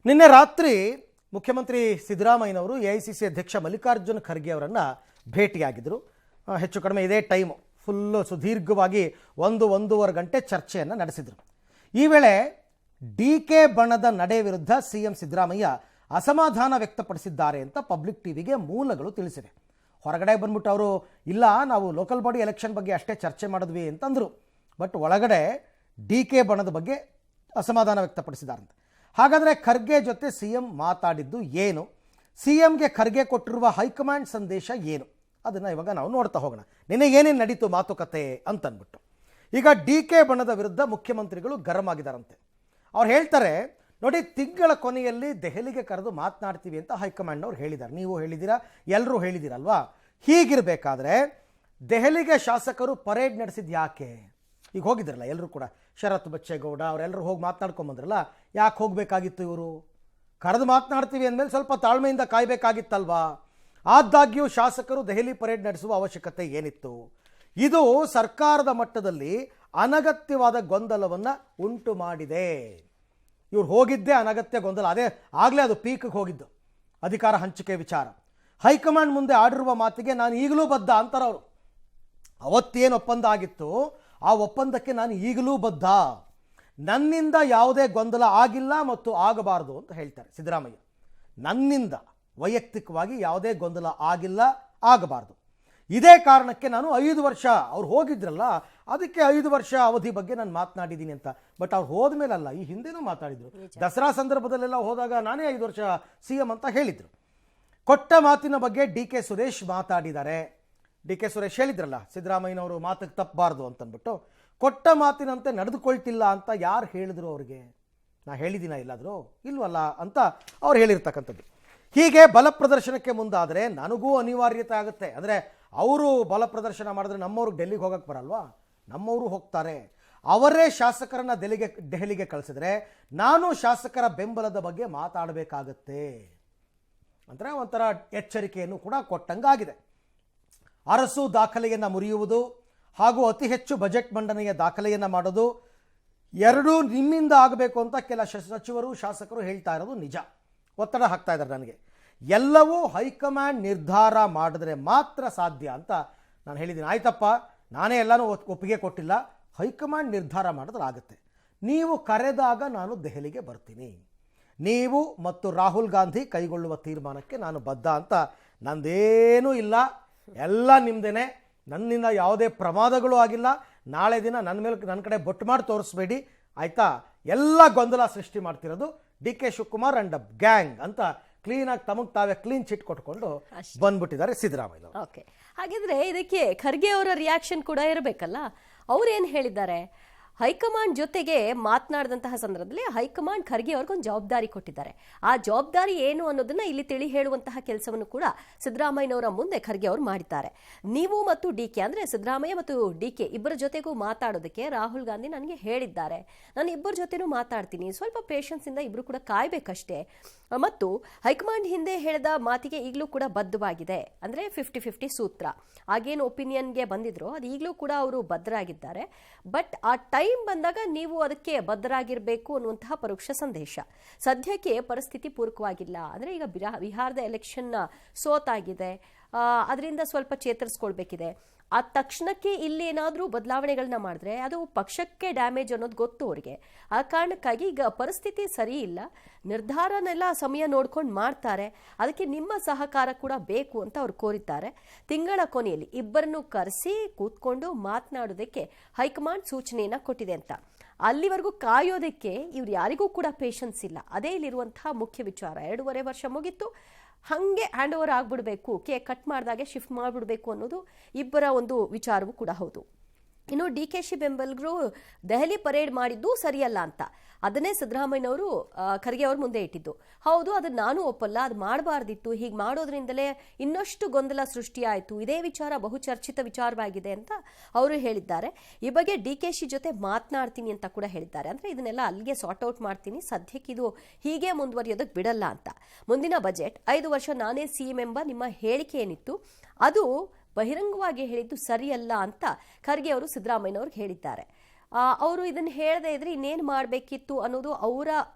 ನಿನ್ನೆ ರಾತ್ರಿ ಮುಖ್ಯಮಂತ್ರಿ ಸಿದ್ದರಾಮಯ್ಯನವರು ಎಐಸಿಸಿ ಅಧ್ಯಕ್ಷ ಮಲ್ಲಿಕಾರ್ಜುನ ಖರ್ಗೆ ಅವರನ್ನು ಭೇಟಿಯಾಗಿದ್ದರು. ಹೆಚ್ಚು ಕಡಿಮೆ ಇದೇ ಟೈಮು ಫುಲ್ಲು ಸುದೀರ್ಘವಾಗಿ ಒಂದೂವರೆ ಗಂಟೆ ಚರ್ಚೆಯನ್ನು ನಡೆಸಿದರು. ಈ ವೇಳೆ ಡಿಕೆ ಬಣದ ನಡೆ ವಿರುದ್ಧ ಸಿಎಂ ಸಿದ್ದರಾಮಯ್ಯ ಅಸಮಾಧಾನ ವ್ಯಕ್ತಪಡಿಸಿದ್ದಾರೆ ಅಂತ ಪಬ್ಲಿಕ್ ಟಿವಿಗೆ ಮೂಲಗಳು ತಿಳಿಸಿವೆ. ಹೊರಗಡೆ ಬಂದ್ಬಿಟ್ಟು ಅವರು ಇಲ್ಲ ನಾವು ಲೋಕಲ್ ಬಾಡಿ ಎಲೆಕ್ಷನ್ ಬಗ್ಗೆ ಅಷ್ಟೇ ಚರ್ಚೆ ಮಾಡಿದ್ವಿ ಅಂತಂದರು. ಬಟ್ ಒಳಗಡೆ ಡಿಕೆ ಬಣದ ಬಗ್ಗೆ ಅಸಮಾಧಾನ ವ್ಯಕ್ತಪಡಿಸಿದ್ದಾರಂತೆ. ಹಾಗಾದರೆ ಖರ್ಗೆ ಜೊತೆ ಸಿಎಂ ಮಾತಾಡಿದ್ದು ಏನು, ಸಿಎಂಗೆ ಖರ್ಗೆ ಕೊಟ್ಟಿರುವ ಹೈಕಮಾಂಡ್ ಸಂದೇಶ ಏನು, ಅದನ್ನು ಇವಾಗ ನಾವು ನೋಡ್ತಾ ಹೋಗೋಣ. ನಿನ್ನೆ ಏನೇನು ನಡೀತು ಮಾತುಕತೆ ಅಂತಂದ್ಬಿಟ್ಟು. ಈಗ ಡಿಕೆ ಬಣದ ವಿರುದ್ಧ ಮುಖ್ಯಮಂತ್ರಿಗಳು ಗರಂ ಆಗಿದ್ದಾರಂತೆ. ಅವ್ರು ಹೇಳ್ತಾರೆ ನೋಡಿ, ತಿಂಗಳ ಕೊನೆಯಲ್ಲಿ ದೆಹಲಿಗೆ ಕರೆದು ಮಾತನಾಡ್ತೀವಿ ಅಂತ ಹೈಕಮಾಂಡ್ನವ್ರು ಹೇಳಿದ್ದಾರೆ. ನೀವು ಹೇಳಿದ್ದೀರಾ, ಎಲ್ಲರೂ ಹೇಳಿದ್ದೀರಲ್ವಾ. ಹೀಗಿರಬೇಕಾದ್ರೆ ದೆಹಲಿಗೆ ಶಾಸಕರು ಪರೇಡ್ ನಡೆಸಿದ್ದು ಯಾಕೆ? ಈಗ ಹೋಗಿದ್ರಲ್ಲ ಎಲ್ಲರೂ ಕೂಡ, ಶರತ್ ಬಚ್ಚೇಗೌಡ ಅವರೆಲ್ಲರೂ ಹೋಗಿ ಮಾತನಾಡ್ಕೊಂಬಂದ್ರಲ್ಲ, ಯಾಕೆ ಹೋಗಬೇಕಾಗಿತ್ತು ಇವರು? ಕರೆದು ಮಾತನಾಡ್ತೀವಿ ಅಂದಮೇಲೆ ಸ್ವಲ್ಪ ತಾಳ್ಮೆಯಿಂದ ಕಾಯಬೇಕಾಗಿತ್ತಲ್ವಾ? ಆದಾಗ್ಯೂ ಶಾಸಕರು ದೆಹಲಿ ಪರೇಡ್ ನಡೆಸುವ ಅವಶ್ಯಕತೆ ಏನಿತ್ತು? ಇದು ಸರ್ಕಾರದ ಮಟ್ಟದಲ್ಲಿ ಅನಗತ್ಯವಾದ ಗೊಂದಲವನ್ನು ಉಂಟು ಮಾಡಿದೆ. ಇವ್ರು ಹೋಗಿದ್ದೇ ಅನಗತ್ಯ ಗೊಂದಲ. ಆಗಲೇ ಅದು ಪೀಕ್ಗೆ ಹೋಗಿದ್ದು ಅಧಿಕಾರ ಹಂಚಿಕೆ ವಿಚಾರ. ಹೈಕಮಾಂಡ್ ಮುಂದೆ ಆಡಿರುವ ಮಾತಿಗೆ ನಾನು ಈಗಲೂ ಬದ್ಧ ಅಂತಾರವರು. ಅವತ್ತೇನು ಒಪ್ಪಂದ ಆಗಿತ್ತು ಆ ಒಪ್ಪಂದಕ್ಕೆ ನಾನು ಈಗಲೂ ಬದ್ಧ, ನನ್ನಿಂದ ಯಾವುದೇ ಗೊಂದಲ ಆಗಿಲ್ಲ ಮತ್ತು ಆಗಬಾರದು ಅಂತ ಹೇಳ್ತಾರೆ ಸಿದ್ದರಾಮಯ್ಯ. ನನ್ನಿಂದ ವೈಯಕ್ತಿಕವಾಗಿ ಯಾವುದೇ ಗೊಂದಲ ಆಗಿಲ್ಲ, ಆಗಬಾರ್ದು. ಇದೇ ಕಾರಣಕ್ಕೆ ನಾನು 5 ವರ್ಷ ಅವ್ರು ಹೋಗಿದ್ರಲ್ಲ ಅದಕ್ಕೆ 5 ವರ್ಷ ಅವಧಿ ಬಗ್ಗೆ ನಾನು ಮಾತನಾಡಿದ್ದೀನಿ ಅಂತ. ಬಟ್ ಅವ್ರು ಹೋದ್ಮೇಲಲ್ಲ, ಈ ಹಿಂದೆನೂ ಮಾತಾಡಿದ್ರು. ದಸರಾ ಸಂದರ್ಭದಲ್ಲೆಲ್ಲ ಹೋದಾಗ ನಾನೇ 5 ವರ್ಷ ಸಿಎಂ ಅಂತ ಹೇಳಿದ್ರು. ಕೊಟ್ಟ ಮಾತಿನ ಬಗ್ಗೆ ಡಿ ಕೆ ಸುರೇಶ್ ಮಾತಾಡಿದ್ದಾರೆ. ಡಿ ಕೆ ಸುರೇಶ್ ಹೇಳಿದ್ರಲ್ಲ ಸಿದ್ದರಾಮಯ್ಯನವರು ಮಾತಿಗೆ ತಪ್ಪಬಾರ್ದು ಅಂತಂದ್ಬಿಟ್ಟು. ಕೊಟ್ಟ ಮಾತಿನಂತೆ ನಡೆದುಕೊಳ್ತಿಲ್ಲ ಅಂತ ಯಾರು ಹೇಳಿದ್ರು ಅವ್ರಿಗೆ? ನಾ ಹೇಳಿದ್ದೀನ ಇಲ್ಲಾದರೂ ಇಲ್ವಲ್ಲ ಅಂತ ಅವ್ರು ಹೇಳಿರ್ತಕ್ಕಂಥದ್ದು. ಹೀಗೆ ಬಲ ಪ್ರದರ್ಶನಕ್ಕೆ ಮುಂದಾದರೆ ನನಗೂ ಅನಿವಾರ್ಯತೆ ಆಗುತ್ತೆ. ಅಂದರೆ ಅವರು ಬಲ ಪ್ರದರ್ಶನ ಮಾಡಿದ್ರೆ ನಮ್ಮವ್ರಿಗೆ ಡೆಲ್ಲಿಗೆ ಹೋಗಕ್ಕೆ ಬರಲ್ವಾ? ನಮ್ಮವರು ಹೋಗ್ತಾರೆ. ಅವರೇ ಶಾಸಕರನ್ನ ದೆಹಲಿಗೆ ಕಳಿಸಿದ್ರೆ ನಾನು ಶಾಸಕರ ಬೆಂಬಲದ ಬಗ್ಗೆ ಮಾತಾಡಬೇಕಾಗತ್ತೆ. ಅಂದರೆ ಒಂಥರ ಎಚ್ಚರಿಕೆಯನ್ನು ಕೂಡ ಕೊಟ್ಟಂಗಾಗಿದೆ. ಅರಸು ದಾಖಲೆಯನ್ನು ಮುರಿಯುವುದು ಹಾಗೂ ಅತಿ ಹೆಚ್ಚು ಬಜೆಟ್ ಮಂಡನೆಯ ದಾಖಲೆಯನ್ನು ಮಾಡೋದು ಎರಡೂ ನಿಮ್ಮಿಂದ ಆಗಬೇಕು ಅಂತ ಕೆಲ ಸಚಿವರು ಶಾಸಕರು ಹೇಳ್ತಾ ಇರೋದು ನಿಜ. ಒತ್ತಡ ಹಾಕ್ತಾ ಇದ್ದಾರೆ ನನಗೆ. ಎಲ್ಲವೂ ಹೈಕಮಾಂಡ್ ನಿರ್ಧಾರ ಮಾಡಿದ್ರೆ ಮಾತ್ರ ಸಾಧ್ಯ ಅಂತ ನಾನು ಹೇಳಿದ್ದೀನಿ. ಆಯ್ತಪ್ಪ, ನಾನೇ ಎಲ್ಲನೂ ಒಪ್ಪಿಗೆ ಕೊಟ್ಟಿಲ್ಲ, ಹೈಕಮಾಂಡ್ ನಿರ್ಧಾರ ಮಾಡಿದ್ರೆ ಆಗುತ್ತೆ. ನೀವು ಕರೆದಾಗ ನಾನು ದೆಹಲಿಗೆ ಬರ್ತೀನಿ. ನೀವು ಮತ್ತು ರಾಹುಲ್ ಗಾಂಧಿ ಕೈಗೊಳ್ಳುವ ತೀರ್ಮಾನಕ್ಕೆ ನಾನು ಬದ್ಧ ಅಂತ. ನಂದೇನೂ ಇಲ್ಲ, ಎಲ್ಲ ನಿಮ್ಮದೇನೆ. ನನ್ನಿಂದ ಯಾವುದೇ ಪ್ರಮಾದಗಳು ಆಗಿಲ್ಲ. ನಾಳೆ ದಿನ ನನ್ನ ಕಡೆ ಬೊಟ್ಟು ಮಾಡಿ ತೋರಿಸ್ಬೇಡಿ ಆಯಿತಾ? ಎಲ್ಲ ಗೊಂದಲ ಸೃಷ್ಟಿ ಮಾಡ್ತಿರೋದು D K Shivakumar and gang ಅಂತ ಕ್ಲೀನಾಗಿ ತಮಗೆ ತಾವೇ ಕ್ಲೀನ್ ಚಿಟ್ ಕೊಟ್ಕೊಂಡು ಬಂದ್ಬಿಟ್ಟಿದ್ದಾರೆ ಸಿದ್ದರಾಮಯ್ಯ. ಓಕೆ, ಹಾಗಿದ್ರೆ ಇದಕ್ಕೆ ಖರ್ಗೆ ಅವರ ರಿಯಾಕ್ಷನ್ ಕೂಡ ಇರಬೇಕಲ್ಲ. ಅವ್ರೇನು ಹೇಳಿದ್ದಾರೆ? ಹೈಕಮಾಂಡ್ ಜೊತೆಗೆ ಮಾತನಾಡಿದಂತಹ ಸಂದರ್ಭದಲ್ಲಿ ಹೈಕಮಾಂಡ್ ಖರ್ಗೆ ಅವ್ರಿಗೊಂದು ಜವಾಬ್ದಾರಿ ಕೊಟ್ಟಿದ್ದಾರೆ. ಆ ಜವಾಬ್ದಾರಿ ಏನು ಅನ್ನೋದನ್ನ ಇಲ್ಲಿ ತಿಳಿ ಹೇಳುವಂತಹ ಕೆಲಸವನ್ನು ಕೂಡ ಸಿದ್ದರಾಮಯ್ಯನವರ ಮುಂದೆ ಖರ್ಗೆ ಅವರು ಮಾಡಿದ್ದಾರೆ. ನೀವು ಮತ್ತು ಡಿ ಕೆ, ಅಂದ್ರೆ ಸಿದ್ದರಾಮಯ್ಯ ಮತ್ತು ಡಿ ಕೆ ಇಬ್ಬರ ಜೊತೆಗೂ ಮಾತಾಡೋದಕ್ಕೆ ರಾಹುಲ್ ಗಾಂಧಿ ನನಗೆ ಹೇಳಿದ್ದಾರೆ. ನಾನು ಇಬ್ಬರ ಜೊತೆನೂ ಮಾತಾಡ್ತೀನಿ, ಸ್ವಲ್ಪ ಪೇಷನ್ಸ್ ಇಂದ ಇಬ್ರು ಕೂಡ ಕಾಯ್ಬೇಕಷ್ಟೇ. ಮತ್ತು ಹೈಕಮಾಂಡ್ ಹಿಂದೆ ಹೇಳಿದ ಮಾತಿಗೆ ಈಗಲೂ ಕೂಡ ಬದ್ಧವಾಗಿದೆ. ಅಂದ್ರೆ 50-50 ಸೂತ್ರ. ಆಗೇನು ಒಪಿನಿಯನ್ಗೆ ಬಂದಿದ್ರು ಅದು ಈಗಲೂ ಕೂಡ ಅವರು ಬದ್ಧರಾಗಿದ್ದಾರೆ. ಬಟ್ ಆ ಟೈಮ್ ಬಂದಾಗ ನೀವು ಅದಕ್ಕೆ ಬದ್ಧರಾಗಿರಬೇಕು ಅನ್ನುವಂತಹ ಪರೋಕ್ಷ ಸಂದೇಶ. ಸದ್ಯಕ್ಕೆ ಪರಿಸ್ಥಿತಿ ಪೂರಕವಾಗಿಲ್ಲ. ಅಂದರೆ ಈಗ ಬಿಹಾರದ ಎಲೆಕ್ಷನ್ ಸೋತಾಗಿದೆ, ಅದರಿಂದ ಸ್ವಲ್ಪ ಚೇತರಿಸ್ಕೊಳ್ಬೇಕಿದೆ. ಆ ತಕ್ಷಣಕ್ಕೆ ಇಲ್ಲಿ ಏನಾದರೂ ಬದಲಾವಣೆಗಳನ್ನ ಮಾಡಿದ್ರೆ ಅದು ಪಕ್ಷಕ್ಕೆ ಡ್ಯಾಮೇಜ್ ಅನ್ನೋದು ಗೊತ್ತು ಅವರಿಗೆ. ಆ ಕಾರಣಕ್ಕಾಗಿ ಈಗ ಪರಿಸ್ಥಿತಿ ಸರಿ ಇಲ್ಲ, ನಿರ್ಧಾರನೆಲ್ಲ ಸಮಯ ನೋಡ್ಕೊಂಡು ಮಾಡ್ತಾರೆ, ಅದಕ್ಕೆ ನಿಮ್ಮ ಸಹಕಾರ ಕೂಡ ಬೇಕು ಅಂತ ಅವ್ರು ಕೋರಿದ್ದಾರೆ. ತಿಂಗಳ ಕೊನೆಯಲ್ಲಿ ಇಬ್ಬರನ್ನು ಕರೆಸಿ ಕೂತ್ಕೊಂಡು ಮಾತನಾಡೋದಕ್ಕೆ ಹೈಕಮಾಂಡ್ ಸೂಚನೆಯನ್ನ ಕೊಟ್ಟಿದೆ ಅಂತ. ಅಲ್ಲಿವರೆಗೂ ಕಾಯೋದಕ್ಕೆ ಇವ್ರು ಯಾರಿಗೂ ಕೂಡ ಪೇಷನ್ಸ್ ಇಲ್ಲ. ಅದೇ ಇಲ್ಲಿರುವಂತಹ ಮುಖ್ಯ ವಿಚಾರ. 2.5 ವರ್ಷ ಮುಗಿತ್ತು, ಹಾಗೆ ಹ್ಯಾಂಡ್ ಓವರ್ ಆಗ್ಬಿಡ್ಬೇಕು, ಕೇಕ್ ಕಟ್ ಮಾಡಿದಾಗೆ ಶಿಫ್ಟ್ ಮಾಡಿಬಿಡ್ಬೇಕು ಅನ್ನೋದು ಇಬ್ಬರ ಒಂದು ವಿಚಾರವೂ ಕೂಡ ಹೌದು. ಇನ್ನು ಡಿ ಕೆ ಶಿ ಬೆಂಬಲಿಗರು ದೆಹಲಿ ಪರೇಡ್ ಮಾಡಿದ್ದು ಸರಿಯಲ್ಲ ಅಂತ ಅದನ್ನೇ ಸಿದ್ದರಾಮಯ್ಯನವರು ಖರ್ಗೆ ಅವ್ರ ಮುಂದೆ ಇಟ್ಟಿದ್ದು. ಹೌದು, ಅದನ್ನ ನಾನು ಒಪ್ಪಲ್ಲ, ಅದು ಮಾಡಬಾರ್ದಿತ್ತು, ಹೀಗೆ ಮಾಡೋದ್ರಿಂದಲೇ ಇನ್ನಷ್ಟು ಗೊಂದಲ ಸೃಷ್ಟಿಯಾಯಿತು, ಇದೇ ವಿಚಾರ ಬಹುಚರ್ಚಿತ ವಿಚಾರವಾಗಿದೆ ಅಂತ ಅವರು ಹೇಳಿದ್ದಾರೆ. ಈ ಬಗ್ಗೆ ಡಿ ಕೆ ಶಿ ಜೊತೆ ಮಾತನಾಡ್ತೀನಿ ಅಂತ ಕೂಡ ಹೇಳಿದ್ದಾರೆ. ಅಂದ್ರೆ ಇದನ್ನೆಲ್ಲ ಅಲ್ಲಿಗೆ ಸಾರ್ಟ್ ಔಟ್ ಮಾಡ್ತೀನಿ, ಸದ್ಯಕ್ಕೆ ಇದು ಹೀಗೆ ಮುಂದುವರಿಯೋದಕ್ಕೆ ಬಿಡಲ್ಲ ಅಂತ. ಮುಂದಿನ ಬಜೆಟ್ 5 ವರ್ಷ ನಾನೇ ಸಿಎಂ ಎಂಬ ನಿಮ್ಮ ಹೇಳಿಕೆ ಏನಿತ್ತು ಅದು ಬಹಿರಂಗವಾಗಿ ಹೇಳಿದ್ದು ಸರಿಯಲ್ಲ ಅಂತ ಖರ್ಗೆ ಅವರು ಸಿದ್ದರಾಮಯ್ಯನವ್ರಿಗೆ ಹೇಳಿದ್ದಾರೆ. ಅವರು ಇದನ್ನು ಹೇಳದೇ ಇದ್ರೆ ಇನ್ನೇನು ಮಾಡಬೇಕಿತ್ತು ಅನ್ನೋದು ಅವರ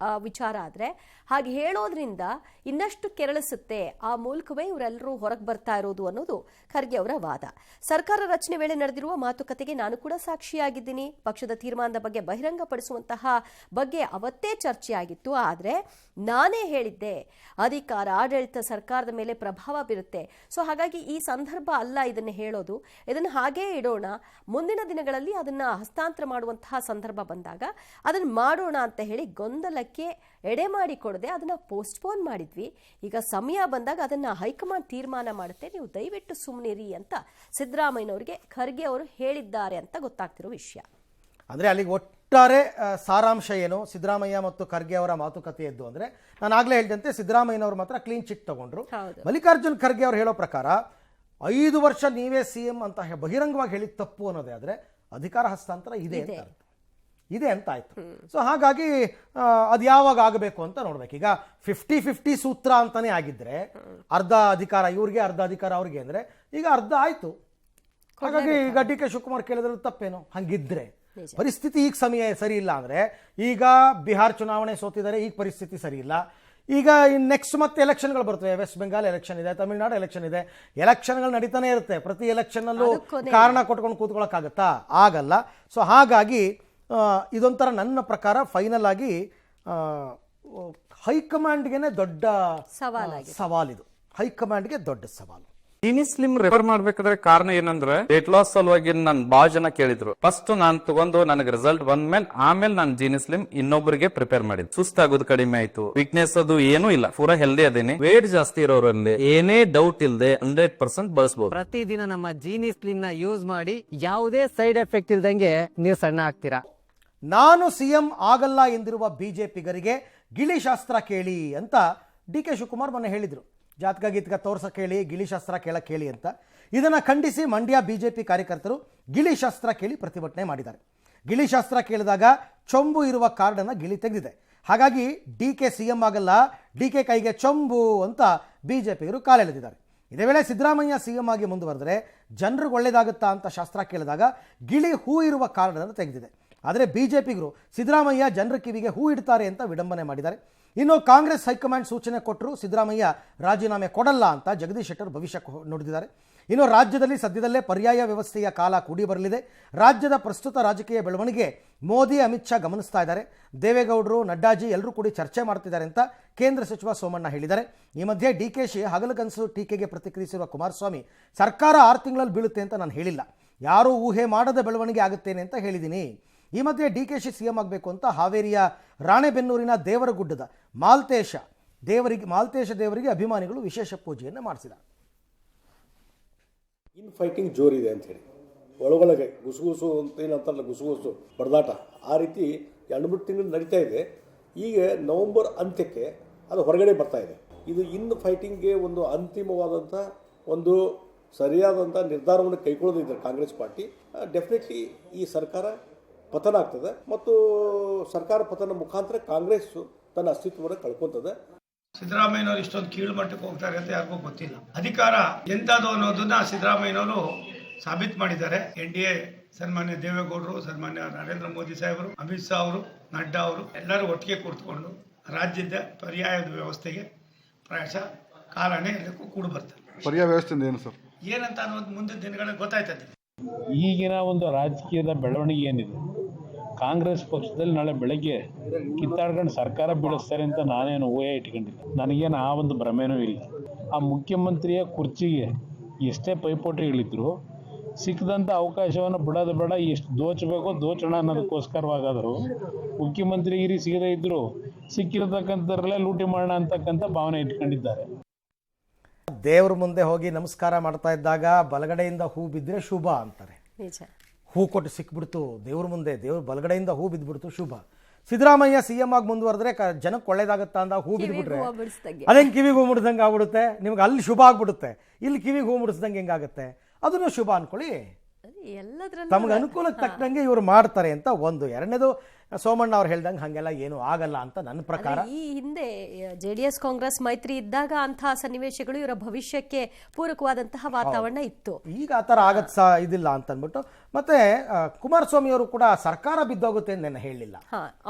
ವಿಚಾರ ಆದರೆ ಹಾಗೆ ಹೇಳೋದ್ರಿಂದ ಇನ್ನಷ್ಟು ಕೆರಳಿಸುತ್ತೆ, ಆ ಮೂಲಕವೇ ಇವರೆಲ್ಲರೂ ಹೊರಗೆ ಬರ್ತಾ ಇರೋದು ಅನ್ನೋದು ಖರ್ಗೆ ಅವರ ವಾದ. ಸರ್ಕಾರ ರಚನೆ ವೇಳೆ ನಡೆದಿರುವ ಮಾತುಕತೆಗೆ ನಾನು ಕೂಡ ಸಾಕ್ಷಿಯಾಗಿದ್ದೀನಿ. ಪಕ್ಷದ ತೀರ್ಮಾನದ ಬಗ್ಗೆ ಬಹಿರಂಗಪಡಿಸುವಂತಹ ಬಗ್ಗೆ ಅವತ್ತೇ ಚರ್ಚೆಯಾಗಿತ್ತು. ಆದರೆ ನಾನೇ ಹೇಳಿದ್ದೆ, ಅಧಿಕಾರ ಆಡಳಿತ ಸರ್ಕಾರದ ಮೇಲೆ ಪ್ರಭಾವ ಬೀರುತ್ತೆ. ಸೊ ಹಾಗಾಗಿ ಈ ಸಂದರ್ಭ ಅಲ್ಲ ಇದನ್ನು ಹೇಳೋದು, ಇದನ್ನು ಹಾಗೇ ಇಡೋಣ, ಮುಂದಿನ ದಿನಗಳಲ್ಲಿ ಅದನ್ನು ಹಸ್ತಾಂತರ ಮಾಡುವಂತಹ ಸಂದರ್ಭ ಬಂದಾಗ ಅದನ್ನು ಮಾಡೋಣ ಅಂತ ಹೇಳಿ ಗೊಂದಲಕ್ಕೆ ಎಡೆ ಮಾಡಿಕೊಡದೆ ಅದನ್ನು ಪೋಸ್ಟ್ಪೋನ್ ಮಾಡಿದ್ವಿ. ಈಗ ಸಮಯ ಬಂದಾಗ ಅದನ್ನು ಹೈಕಮಾಂಡ್ ತೀರ್ಮಾನ ಮಾಡುತ್ತೆ, ನೀವು ದಯವಿಟ್ಟು ಸುಮ್ಮನಿರಿ ಅಂತ ಸಿದ್ದರಾಮಯ್ಯನವರಿಗೆ ಖರ್ಗೆ ಅವರು ಹೇಳಿದ್ದಾರೆ ಅಂತ ಗೊತ್ತಾಗ್ತಿರೋ ವಿಷಯ. ಅಂದರೆ ಅಲ್ಲಿಗೆ ಒಟ್ಟಾರೆ ಸಾರಾಂಶ ಏನು, ಸಿದ್ದರಾಮಯ್ಯ ಮತ್ತು ಖರ್ಗೆ ಅವರ ಮಾತುಕತೆಯದ್ದು ಅಂದರೆ ನಾನು ಆಗಲೇ ಹೇಳಿದಂತೆ ಸಿದ್ದರಾಮಯ್ಯನವರು ಮಾತ್ರ ಕ್ಲೀನ್ ಚಿಟ್ ತಗೊಂಡ್ರು. ಮಲ್ಲಿಕಾರ್ಜುನ್ ಖರ್ಗೆ ಅವರು ಹೇಳೋ ಪ್ರಕಾರ 5 ವರ್ಷ ನೀವೇ CM ಅಂತ ಬಹಿರಂಗವಾಗಿ ಹೇಳಿದ ತಪ್ಪು ಅನ್ನೋದೇ ಆದರೆ ಅಧಿಕಾರ ಹಸ್ತಾಂತರ ಇದೆ ಅಂತ ಆಯ್ತು. ಸೊ ಹಾಗಾಗಿ ಅದು ಯಾವಾಗ ಆಗಬೇಕು ಅಂತ ನೋಡ್ಬೇಕು. ಈಗ 50-50 ಸೂತ್ರ ಅಂತಾನೆ ಆಗಿದ್ರೆ ಅರ್ಧ ಅಧಿಕಾರ ಇವ್ರಿಗೆ ಅರ್ಧ ಅಧಿಕಾರ ಅವ್ರಿಗೆ ಅಂದ್ರೆ ಈಗ ಅರ್ಧ ಆಯ್ತು. ಹಾಗಾಗಿ ಈಗ DK ಶಿವಕುಮಾರ್ ಕೇಳಿದ್ರೆ ತಪ್ಪೇನು? ಹಂಗಿದ್ರೆ ಪರಿಸ್ಥಿತಿ ಈಗ ಸಮಯ ಸರಿ ಇಲ್ಲ ಅಂದ್ರೆ, ಈಗ ಬಿಹಾರ್ ಚುನಾವಣೆ ಸೋತಿದ್ದಾರೆ, ಈಗ ಪರಿಸ್ಥಿತಿ ಸರಿ ಇಲ್ಲ. ಈಗ ನೆಕ್ಸ್ಟ್ ಮತ್ತೆ ಎಲೆಕ್ಷನ್ಗಳು ಬರ್ತವೆ, ವೆಸ್ಟ್ ಬೆಂಗಾಲ್ ಎಲೆಕ್ಷನ್ ಇದೆ, ತಮಿಳುನಾಡು ಎಲೆಕ್ಷನ್ ಇದೆ, ಎಲೆಕ್ಷನ್ಗಳು ನಡೀತಾನೆ ಇರುತ್ತೆ. ಪ್ರತಿ ಎಲೆಕ್ಷನ್ನಲ್ಲೂ ಕಾರಣ ಕೊಟ್ಕೊಂಡು ಕೂತ್ಕೊಳ್ಳೋಕ್ಕಾಗತ್ತಾ? ಆಗಲ್ಲ. ಸೊ ಹಾಗಾಗಿ ಇದೊಂಥರ ನನ್ನ ಪ್ರಕಾರ ಫೈನಲ್ ಆಗಿ ಹೈಕಮಾಂಡ್ಗೆನೆ ದೊಡ್ಡ ಸವಾಲಿದು. ಹೈಕಮಾಂಡ್ಗೆ ದೊಡ್ಡ ಸವಾಲು. ಜೀನಿ ಸ್ಲಿಮ್ ರೆಫರ್ ಮಾಡ್ಬೇಕಾದ್ರೆ ಕಾರಣ ಏನಂದ್ರೆ ವೇಟ್ ಲಾಸ್ ಸಲುವಾಗಿ ನನ್ ಬಾಳ ಜನ ಕೇಳಿದ್ರು. ಫಸ್ಟ್ ನಾನ್ ತಗೊಂಡು ನನಗೆ ರಿಸಲ್ಟ್ ಬಂದ್ಮೇಲೆ ಆಮೇಲೆ ನಾನು ಜೀನಿ ಸ್ಲಿಮ್ ಇನ್ನೊಬ್ಬರಿಗೆ ಪ್ರಿಪೇರ್ ಮಾಡಿದ್. ಸುಸ್ತಾಗೋದು ಕಡಿಮೆ ಆಯ್ತು, ವೀಕ್ನೆಸ್ ಅದು ಏನೂ ಇಲ್ಲ, ಪೂರಾ ಹೆಲ್ದಿ ಅದೇನಿ. ವೇಟ್ ಜಾಸ್ತಿ ಇರೋರಲ್ಲಿ ಏನೇ ಡೌಟ್ ಇಲ್ಲದೆ 100% ಬಳಸಬಹುದು. ಪ್ರತಿದಿನ ನಮ್ಮ ಜೀನಿ ಸ್ಲಿಮ್ ನ ಯೂಸ್ ಮಾಡಿ ಯಾವುದೇ ಸೈಡ್ ಎಫೆಕ್ಟ್ ಇಲ್ದಂಗೆ ನೀವು ಸಣ್ಣ ಆಗ್ತೀರಾ. ನಾನು CM ಆಗಲ್ಲ ಎಂದಿರುವ ಬಿಜೆಪಿಗರಿಗೆ ಗಿಳಿಶಾಸ್ತ್ರ ಕೇಳಿ ಅಂತ DK ಶಿವಕುಮಾರ್ ಮೊನ್ನೆ ಹೇಳಿದ್ರು. ಜಾತಕ ಗೀತಕ ತೋರ್ಸಕ್ಕೆ ಹೇಳಿ, ಗಿಳಿಶಾಸ್ತ್ರ ಕೇಳಕ್ಕೆ ಹೇಳಿ ಅಂತ. ಇದನ್ನು ಖಂಡಿಸಿ ಮಂಡ್ಯ ಬಿಜೆಪಿ ಕಾರ್ಯಕರ್ತರು ಗಿಳಿಶಾಸ್ತ್ರ ಕೇಳಿ ಪ್ರತಿಭಟನೆ ಮಾಡಿದ್ದಾರೆ. ಗಿಳಿಶಾಸ್ತ್ರ ಕೇಳಿದಾಗ ಚೊಂಬು ಇರುವ ಕಾರ್ಡನ್ನು ಗಿಳಿ ತೆಗೆದಿದೆ. ಹಾಗಾಗಿ DK CM ಆಗಲ್ಲ, DK ಕೈಗೆ ಚೊಂಬು ಅಂತ ಬಿಜೆಪಿಗರು ಕಾಲೆಳೆದಿದ್ದಾರೆ. ಇದೇ ವೇಳೆ ಸಿದ್ದರಾಮಯ್ಯ CM ಆಗಿ ಮುಂದುವರೆದರೆ ಜನರಿಗೆ ಒಳ್ಳೇದಾಗುತ್ತಾ ಅಂತ ಶಾಸ್ತ್ರ ಕೇಳಿದಾಗ ಗಿಳಿ ಹೂ ಇರುವ ಕಾರ್ಡನ್ನು ತೆಗೆದಿದೆ. ಆದರೆ ಬಿಜೆಪಿಗರು ಸಿದ್ದರಾಮಯ್ಯ ಜನರ ಕಿವಿಗೆ ಹೂ ಇಡ್ತಾರೆ ಅಂತ ವಿಡಂಬನೆ ಮಾಡಿದ್ದಾರೆ. ಇನ್ನು ಕಾಂಗ್ರೆಸ್ ಹೈಕಮಾಂಡ್ ಸೂಚನೆ ಕೊಟ್ಟರು ಸಿದ್ದರಾಮಯ್ಯ ರಾಜೀನಾಮೆ ಕೊಡಲ್ಲ ಅಂತ ಜಗದೀಶ್ ಶೆಟ್ಟರ್ ಭವಿಷ್ಯ ನುಡಿದಿದ್ದಾರೆ. ಇನ್ನು ರಾಜ್ಯದಲ್ಲಿ ಸದ್ಯದಲ್ಲೇ ಪರ್ಯಾಯ ವ್ಯವಸ್ಥೆಯ ಕಾಲ ಕೂಡಿ ಬರಲಿದೆ. ರಾಜ್ಯದ ಪ್ರಸ್ತುತ ರಾಜಕೀಯ ಬೆಳವಣಿಗೆ ಮೋದಿ ಅಮಿತ್ ಶಾ ಗಮನಿಸ್ತಾ ಇದ್ದಾರೆ. ದೇವೇಗೌಡರು, ನಡ್ಡಾಜಿ ಎಲ್ಲರೂ ಕೂಡಿ ಚರ್ಚೆ ಮಾಡ್ತಿದ್ದಾರೆ ಅಂತ ಕೇಂದ್ರ ಸಚಿವ ಸೋಮಣ್ಣ ಹೇಳಿದ್ದಾರೆ. ಈ ಮಧ್ಯೆ DKಶಿ ಹಗಲುಕನಸು ಟೀಕೆಗೆ ಪ್ರತಿಕ್ರಿಯಿಸಿರುವ ಕುಮಾರಸ್ವಾಮಿ, ಸರ್ಕಾರ 6 ತಿಂಗಳಲ್ಲಿ ಬೀಳುತ್ತೆ ಅಂತ ನಾನು ಹೇಳಿಲ್ಲ, ಯಾರೂ ಊಹೆ ಮಾಡದ ಬೆಳವಣಿಗೆ ಆಗುತ್ತೇನೆ ಅಂತ ಹೇಳಿದ್ದೀನಿ. ಈ ಮಧ್ಯೆ DKಶಿ CM ಆಗಬೇಕು ಅಂತ ಹಾವೇರಿಯ ರಾಣೆಬೆನ್ನೂರಿನ ದೇವರಗುಡ್ಡದ ಮಾಲ್ತೇಶ ದೇವರಿಗೆ ಅಭಿಮಾನಿಗಳು ವಿಶೇಷ ಪೂಜೆಯನ್ನು ಮಾಡಿಸಿದ್ದಾರೆ. ಇನ್ ಫೈಟಿಂಗ್ ಜೋರಿದೆ ಅಂತ ಹೇಳಿ ಒಳಗೊಳಗೆ ಗುಸುಗುಸು ಅಂತ ಏನಂತಾರಲ್ಲ, ಗುಸುಗುಸು ಬಡದಾಟ ಆ ರೀತಿ 2-3 ತಿಂಗಳು ನಡೀತಾ ಇದೆ. ಈಗ ನವೆಂಬರ್ ಅಂತ್ಯಕ್ಕೆ ಅದು ಹೊರಗಡೆ ಬರ್ತಾ ಇದೆ. ಇದು ಇನ್ ಫೈಟಿಂಗ್ಗೆ ಒಂದು ಅಂತಿಮವಾದಂಥ ಒಂದು ಸರಿಯಾದಂಥ ನಿರ್ಧಾರವನ್ನು ಕೈಗೊಳ್ಳೋದಿದ್ದಾರೆ ಕಾಂಗ್ರೆಸ್ ಪಾರ್ಟಿ. ಡೆಫಿನೆಟ್ಲಿ ಈ ಸರ್ಕಾರ ಪತನ ಆಗ್ತದೆ ಮತ್ತು ಸರ್ಕಾರ ಪತನ ಮುಖಾಂತರ ಕಾಂಗ್ರೆಸ್ ತನ್ನ ಅಸ್ತಿತ್ವವನ್ನು ಕಳ್ಕೊತದೆ. ಸಿದ್ದರಾಮಯ್ಯನವರು ಇಷ್ಟೊಂದು ಕೀಳು ಮಟ್ಟಕ್ಕೆ ಹೋಗ್ತಾರೆ ಅಂತ ಯಾರಿಗೂ ಗೊತ್ತಿಲ್ಲ. ಅಧಿಕಾರ ಎಂಥದ್ದು ಅನ್ನೋದನ್ನ ಸಿದ್ದರಾಮಯ್ಯನವರು ಸಾಬೀತು ಮಾಡಿದ್ದಾರೆ. NDA ಸನ್ಮಾನ್ಯ ದೇವೇಗೌಡರು, ಸನ್ಮಾನ್ಯ ನರೇಂದ್ರ ಮೋದಿ ಸಾಹೇಬರು, ಅಮಿತ್ ಶಾ ಅವರು, ನಡ್ಡಾ ಅವರು ಎಲ್ಲರೂ ಒಟ್ಟಿಗೆ ಕೂತ್ಕೊಂಡು ರಾಜ್ಯದ ಪರ್ಯಾಯದ ವ್ಯವಸ್ಥೆಗೆ ಪ್ರಾಯಶಃ ಕಾಲನೇ ಎಲ್ಲಕ್ಕೂ ಕೂಡು ಬರ್ತಾರೆ. ಪರ್ಯಾಯ ವ್ಯವಸ್ಥೆ ಏನು ಸರ್, ಏನಂತ ಅನ್ನೋದು ಮುಂದಿನ ದಿನಗಳಲ್ಲಿ ಗೊತ್ತಾಯ್ತದೆ. ಈಗಿನ ಒಂದು ರಾಜಕೀಯದ ಬೆಳವಣಿಗೆ ಏನಿದೆ, ಕಾಂಗ್ರೆಸ್ ಪಕ್ಷದಲ್ಲಿ ನಾಳೆ ಬೆಳಗ್ಗೆ ಕಿತ್ತಾಡ್ಕೊಂಡು ಸರ್ಕಾರ ಬೀಳಿಸ್ತಾರೆ ಅಂತ ನಾನೇನು ಊಹೆ ಇಟ್ಕೊಂಡಿಲ್ಲ. ನನಗೇನು ಆ ಒಂದು ಭ್ರಮೆನೂ ಇಲ್ಲ. ಆ ಮುಖ್ಯಮಂತ್ರಿಯ ಕುರ್ಚಿಗೆ ಎಷ್ಟೇ ಪೈಪೋಟಿಗಳಿದ್ರು ಸಿಕ್ಕದಂಥ ಅವಕಾಶವನ್ನು ಬಿಡೋದು ಬೇಡ, ಎಷ್ಟು ದೋಚಬೇಕೋ ದೋಚೋಣ ಅನ್ನೋದಕ್ಕೋಸ್ಕರವಾಗಾದರೂ ಮುಖ್ಯಮಂತ್ರಿಗಿರಿ ಸಿಗದೇ ಇದ್ದರೂ ಸಿಕ್ಕಿರತಕ್ಕಂಥರಲ್ಲೇ ಲೂಟಿ ಮಾಡೋಣ ಅಂತಕ್ಕಂಥ ಭಾವನೆ ಇಟ್ಕೊಂಡಿದ್ದಾರೆ. ದೇವ್ರ ಮುಂದೆ ಹೋಗಿ ನಮಸ್ಕಾರ ಮಾಡ್ತಾ ಇದ್ದಾಗ ಬಲಗಡೆಯಿಂದ ಹೂ ಬಿದ್ದರೆ ಶುಭ ಅಂತಾರೆ. ಹೂ ಕೊಟ್ಟು ಸಿಕ್ಬಿಡ್ತು ದೇವ್ರ ಮುಂದೆ, ದೇವ್ರ ಬಲಗಡೆಯಿಂದ ಹೂ ಬಿದ್ದುಬಿಡ್ತು ಶುಭ. ಸಿದ್ದರಾಮಯ್ಯ CM ಆಗಿ ಮುಂದುವರೆದ್ರೆ ಜನಕ್ಕೆ ಒಳ್ಳೇದಾಗತ್ತಾ ಅಂದ ಹೂ ಬಿದ್ದುಬಿಟ್ರೆ ಅದೇನು ಕಿವಿಗೆ ಹೂ ಮುಡಿದಂಗೆ ಆಗ್ಬಿಡುತ್ತೆ. ನಿಮ್ಗೆ ಅಲ್ಲಿ ಶುಭ ಆಗ್ಬಿಡುತ್ತೆ, ಇಲ್ಲಿ ಕಿವಿಗೆ ಹೂ ಮುಡಿಸ್ದಂಗೆ ಹೆಂಗಾಗುತ್ತೆ? ಅದನ್ನು ಶುಭ ಅನ್ಕೊಳ್ಳಿ. ತಮ್ಗೆ ಅನುಕೂಲಕ್ಕೆ ತಕ್ಕಂಗೆ ಇವರು ಮಾಡ್ತಾರೆ ಅಂತ ಒಂದು. ಎರಡನೇದು ಸೋಮಣ್ಣ ಅವ್ರು ಹೇಳ್ದಂಗೆ ಹಾಗೆಲ್ಲ ಏನೂ ಆಗಲ್ಲ ಅಂತ ನನ್ನ ಪ್ರಕಾರ. ಈ ಹಿಂದೆ JDS ಕಾಂಗ್ರೆಸ್ ಮೈತ್ರಿ ಇದ್ದಾಗ ಅಂತಹ ಸನ್ನಿವೇಶಗಳು ಇವರ ಭವಿಷ್ಯಕ್ಕೆ ಪೂರಕವಾದಂತಹ ವಾತಾವರಣ ಇತ್ತು. ಈಗ ಆ ಥರ ಆಗತ್ ಇದಿಲ್ಲ ಅಂತ ಅಂದ್ಬಿಟ್ಟು ಮತ್ತೆ ಕುಮಾರಸ್ವಾಮಿ ಅವರು ಕೂಡ ಸರ್ಕಾರ ಬಿದ್ದೋಗುತ್ತೆ ಅಂತ ನಾನು ಹೇಳಿಲ್ಲ.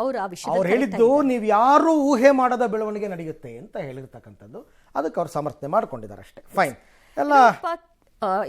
ಅವರು ಆ ವಿಷಯ ಅವ್ರು ಹೇಳಿದ್ದು ನೀವು ಯಾರು ಊಹೆ ಮಾಡದ ಬೆಳವಣಿಗೆ ನಡೆಯುತ್ತೆ ಅಂತ ಹೇಳಿರ್ತಕ್ಕಂಥದ್ದು. ಅದಕ್ಕೆ ಅವ್ರು ಸಮರ್ಥನೆ ಮಾಡ್ಕೊಂಡಿದ್ದಾರೆ ಅಷ್ಟೇ. ಫೈನ್ ಎಲ್ಲ.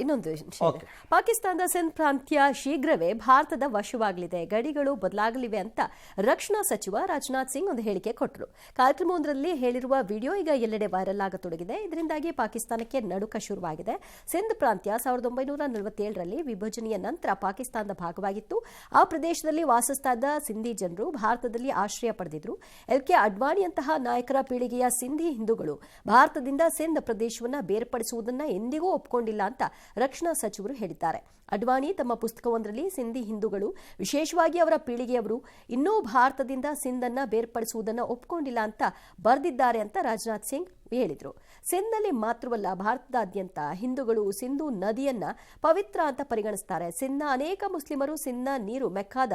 ಇನ್ನೊಂದು ವಿಷಯ, ಪಾಕಿಸ್ತಾನದ ಸಿಂಧ್ ಪ್ರಾಂತ್ಯ ಶೀಘ್ರವೇ ಭಾರತದ ವಶವಾಗಲಿದೆ, ಗಡಿಗಳು ಬದಲಾಗಲಿವೆ ಅಂತ ರಕ್ಷಣಾ ಸಚಿವ ರಾಜನಾಥ್ ಸಿಂಗ್ ಒಂದು ಹೇಳಿಕೆ ಕೊಟ್ಟರು. ಕಾರ್ಯಕ್ರಮವೊಂದರಲ್ಲಿ ಹೇಳಿರುವ ವಿಡಿಯೋ ಈಗ ಎಲ್ಲೆಡೆ ವೈರಲ್ ಆಗತೊಡಗಿದೆ. ಇದರಿಂದಾಗಿ ಪಾಕಿಸ್ತಾನಕ್ಕೆ ನಡುಕ ಶುರುವಾಗಿದೆ. ಸಿಂಧ್ ಪ್ರಾಂತ್ಯ 1947ರಲ್ಲಿ ವಿಭಜನೆಯ ನಂತರ ಪಾಕಿಸ್ತಾನದ ಭಾಗವಾಗಿತ್ತು. ಆ ಪ್ರದೇಶದಲ್ಲಿ ವಾಸಿಸ್ತಾ ಇದ್ದ ಸಿಂಧಿ ಜನರು ಭಾರತದಲ್ಲಿ ಆಶ್ರಯ ಪಡೆದಿದ್ರು. LK ಅಡ್ವಾಣಿಯಂತಹ ನಾಯಕರ ಪೀಳಿಗೆಯ ಸಿಂಧಿ ಹಿಂದೂಗಳು ಭಾರತದಿಂದ ಸಿಂಧ್ ಪ್ರದೇಶವನ್ನು ಬೇರ್ಪಡಿಸುವುದನ್ನು ಎಂದಿಗೂ ಒಪ್ಪಿಕೊಂಡಿಲ್ಲ ಅಂತ ರಕ್ಷಣಾ ಸಚಿವರು ಹೇಳಿದ್ದಾರೆ. ಅಡ್ವಾಣಿ ತಮ್ಮ ಪುಸ್ತಕವೊಂದರಲ್ಲಿ ಸಿಂಧಿ ಹಿಂದೂಗಳು, ವಿಶೇಷವಾಗಿ ಅವರ ಪೀಳಿಗೆಯವರು, ಇನ್ನೂ ಭಾರತದಿಂದ ಸಿಂಧನ್ನ ಬೇರ್ಪಡಿಸುವುದನ್ನು ಒಪ್ಪಿಕೊಂಡಿಲ್ಲ ಅಂತ ಬರೆದಿದ್ದಾರೆ ಅಂತ ರಾಜನಾಥ್ ಸಿಂಗ್ ಹೇಳಿದರು. ಸಿಂಧ್ನಲ್ಲಿ ಮಾತ್ರವಲ್ಲ, ಭಾರತದಾದ್ಯಂತ ಹಿಂದೂಗಳು ಸಿಂಧೂ ನದಿಯನ್ನ ಪವಿತ್ರ ಅಂತ ಪರಿಗಣಿಸ್ತಾರೆ. ಸಿಂಧ್ನ ಅನೇಕ ಮುಸ್ಲಿಮರು ಸಿಂಧ್ನ ನೀರು ಮೆಕ್ಕಾದ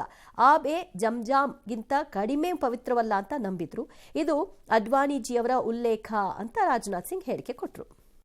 ಆಬ್ ಎ ಜಮ್ಜಾಮ್ಗಿಂತ ಕಡಿಮೆ ಪವಿತ್ರವಲ್ಲ ಅಂತ ನಂಬಿದ್ರು. ಇದು ಅಡ್ವಾಣಿಜಿಯವರ ಉಲ್ಲೇಖ ಅಂತ ರಾಜನಾಥ್ ಸಿಂಗ್ ಹೇಳಿಕೆ ಕೊಟ್ಟರು.